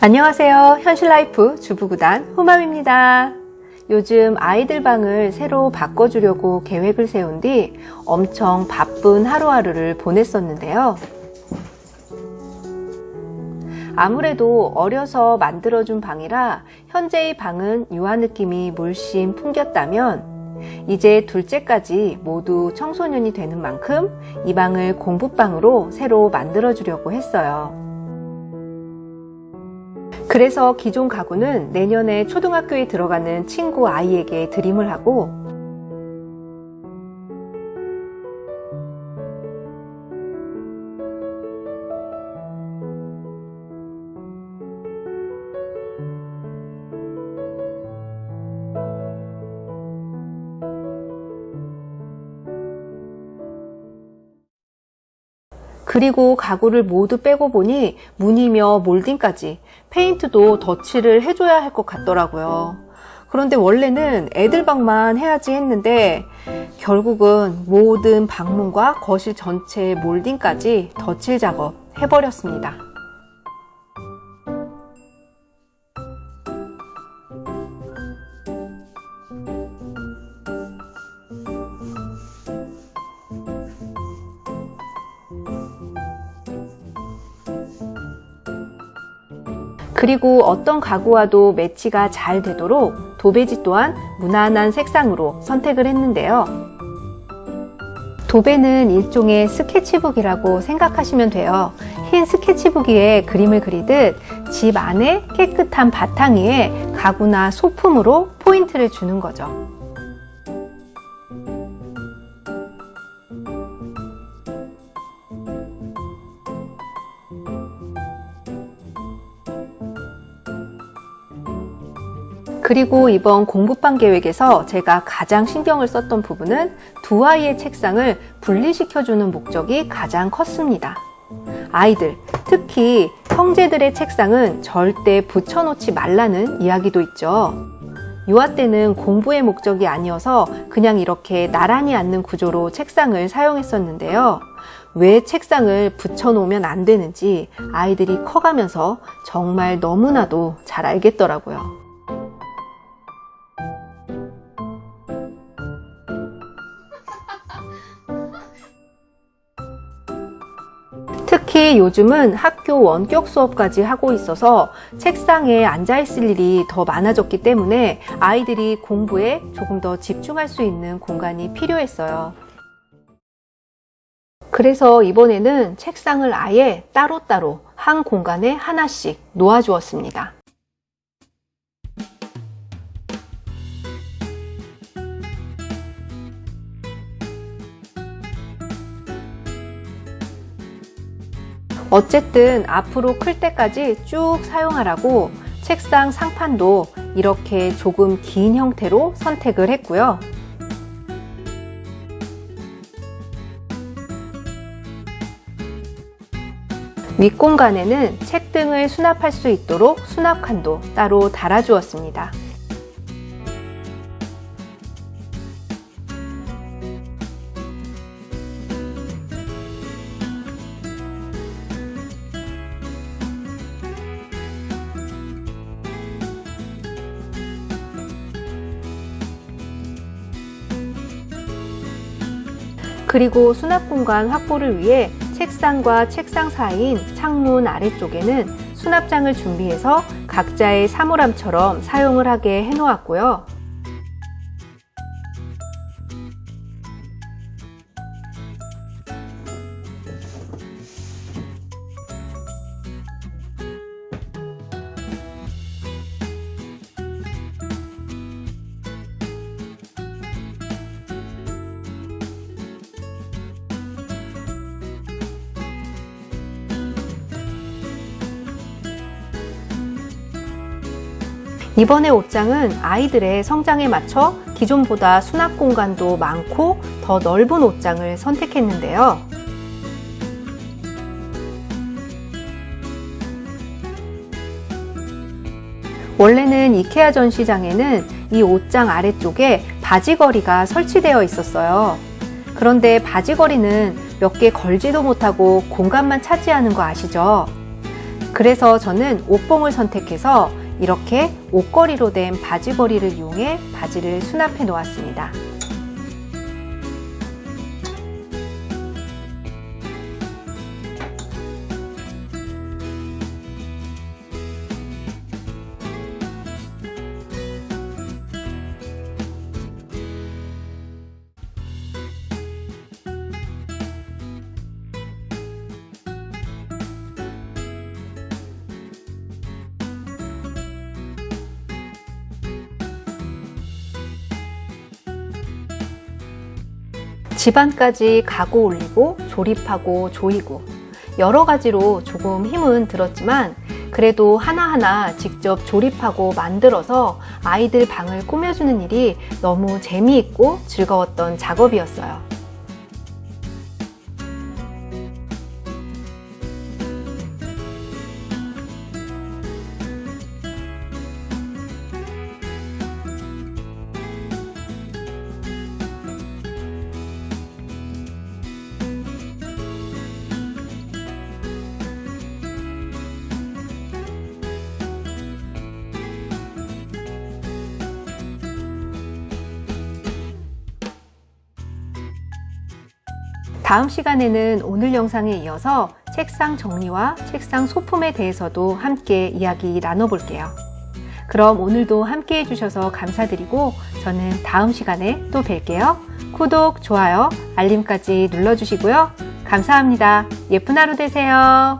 안녕하세요. 현실라이프 주부구단 호맘입니다. 요즘 아이들 방을 새로 바꿔주려고 계획을 세운 뒤 엄청 바쁜 하루하루를 보냈었는데요. 아무래도 어려서 만들어준 방이라 현재의 방은 유아 느낌이 물씬 풍겼다면 이제 둘째까지 모두 청소년이 되는 만큼 이 방을 공부방으로 새로 만들어주려고 했어요. 그래서 기존 가구는 내년에 초등학교에 들어가는 친구 아이에게 드림을 하고 그리고 가구를 모두 빼고 보니 문이며 몰딩까지 페인트도 덧칠을 해줘야 할 것 같더라고요. 그런데 원래는 애들 방만 해야지 했는데 결국은 모든 방문과 거실 전체 몰딩까지 덧칠 작업 해버렸습니다. 그리고 어떤 가구와도 매치가 잘 되도록 도배지 또한 무난한 색상으로 선택을 했는데요. 도배는 일종의 스케치북이라고 생각하시면 돼요. 흰 스케치북 위에 그림을 그리듯 집 안에 깨끗한 바탕 위에 가구나 소품으로 포인트를 주는 거죠. 그리고 이번 공부방 계획에서 제가 가장 신경을 썼던 부분은 두 아이의 책상을 분리시켜주는 목적이 가장 컸습니다. 아이들, 특히 형제들의 책상은 절대 붙여놓지 말라는 이야기도 있죠. 유아 때는 공부의 목적이 아니어서 그냥 이렇게 나란히 앉는 구조로 책상을 사용했었는데요. 왜 책상을 붙여놓으면 안 되는지 아이들이 커가면서 정말 너무나도 잘 알겠더라고요. 특히 요즘은 학교 원격 수업까지 하고 있어서 책상에 앉아있을 일이 더 많아졌기 때문에 아이들이 공부에 조금 더 집중할 수 있는 공간이 필요했어요. 그래서 이번에는 책상을 아예 따로따로 한 공간에 하나씩 놓아주었습니다. 어쨌든 앞으로 클 때까지 쭉 사용하라고 책상 상판도 이렇게 조금 긴 형태로 선택을 했고요. 윗공간에는 책 등을 수납할 수 있도록 수납칸도 따로 달아주었습니다. 그리고 수납 공간 확보를 위해 책상과 책상 사이인 창문 아래쪽에는 수납장을 준비해서 각자의 사물함처럼 사용을 하게 해놓았고요. 이번에 옷장은 아이들의 성장에 맞춰 기존보다 수납 공간도 많고 더 넓은 옷장을 선택했는데요. 원래는 이케아 전시장에는 이 옷장 아래쪽에 바지걸이가 설치되어 있었어요. 그런데 바지걸이는 몇 개 걸지도 못하고 공간만 차지하는 거 아시죠? 그래서 저는 옷봉을 선택해서 이렇게 옷걸이로 된 바지걸이를 이용해 바지를 수납해 놓았습니다. 집안까지 가구 올리고 조립하고 조이고 여러 가지로 조금 힘은 들었지만 그래도 하나하나 직접 조립하고 만들어서 아이들 방을 꾸며주는 일이 너무 재미있고 즐거웠던 작업이었어요. 다음 시간에는 오늘 영상에 이어서 책상 정리와 책상 소품에 대해서도 함께 이야기 나눠볼게요. 그럼 오늘도 함께 해주셔서 감사드리고 저는 다음 시간에 또 뵐게요. 구독, 좋아요, 알림까지 눌러주시고요. 감사합니다. 예쁜 하루 되세요.